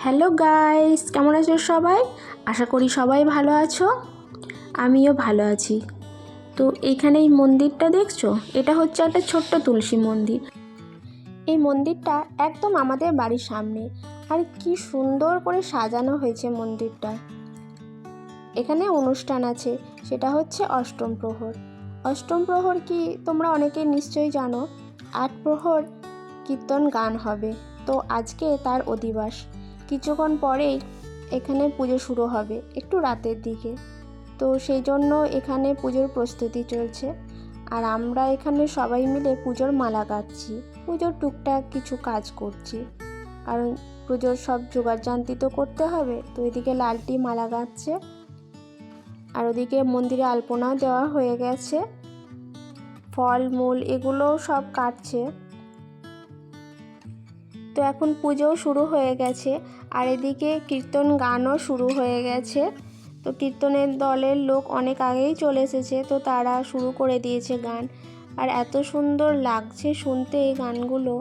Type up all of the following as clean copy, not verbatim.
Hello guys, কেমন আছো সবাই? আশা করি সবাই ভালো আছো। আমিও ভালো আছি। তো এইখানে এই মন্দিরটা দেখছো, এটা হচ্ছে একটা ছোট্ট তুলসী মন্দির। এই মন্দিরটা একদম আমাদের বাড়ির সামনে, আর কি সুন্দর করে সাজানো হয়েছে মন্দিরটা। এখানে অনুষ্ঠান আছে, সেটা হচ্ছে অষ্টম প্রহর। অষ্টম প্রহর কি তোমরা অনেকে নিশ্চয়ই জানো। 8 প্রহর কীর্তন গান হবে। তো আজকে তার অধিবাস। কিছুক্ষণ পরেই এখানে পুজো শুরু হবে, একটু রাতের দিকে। তো সেই জন্য এখানে পুজোর প্রস্তুতি চলছে। আর আমরা এখানে সবাই মিলে পুজোর মালা গাঁথছি, পুজোর টুকটাক কিছু কাজ করছি। কারণ পুজোর সব জোগাড়যন্ত্র তো করতে হবে। তো এদিকে লালটি মালা গাঁথছে, আর ওদিকে মন্দিরে আলপনাও দেওয়া হয়ে গেছে। ফল মূল এগুলোও সব কাটছে। তো এখন পুজোও শুরু হয়ে গেছে, আর এদিকে কীর্তন গানও শুরু হয়ে গেছে। তো কীর্তনের দলের লোক অনেক আগেই চলে এসেছে, তো তারা শুরু করে দিয়েছে গান। আর এত সুন্দর লাগছে শুনতে এই গানগুলো,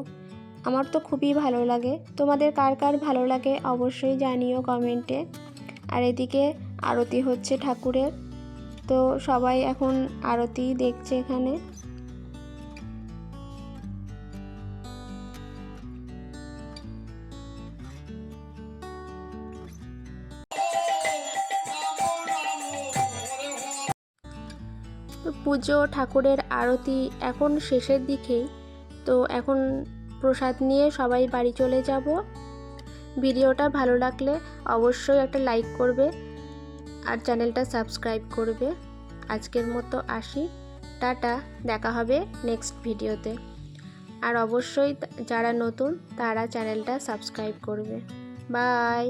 আমার তো খুবই ভালো লাগে। তোমাদের কার কার ভালো লাগে অবশ্যই জানিও কমেন্টে। আর এদিকে আরতি হচ্ছে ঠাকুরের, তো সবাই এখন আরতি দেখছে এখানে। তো পুজো ঠাকুরের আরতি এখন শেষের দিকেই। তো এখন প্রসাদ নিয়ে সবাই বাড়ি চলে যাব। ভিডিওটা ভালো লাগলে অবশ্যই একটা লাইক করবে, আর চ্যানেলটা সাবস্ক্রাইব করবে। আজকের মতো আসি, টাটা, দেখা হবে নেক্সট ভিডিওতে। আর অবশ্যই যারা নতুন তারা চ্যানেলটা সাবস্ক্রাইব করবে। বাই।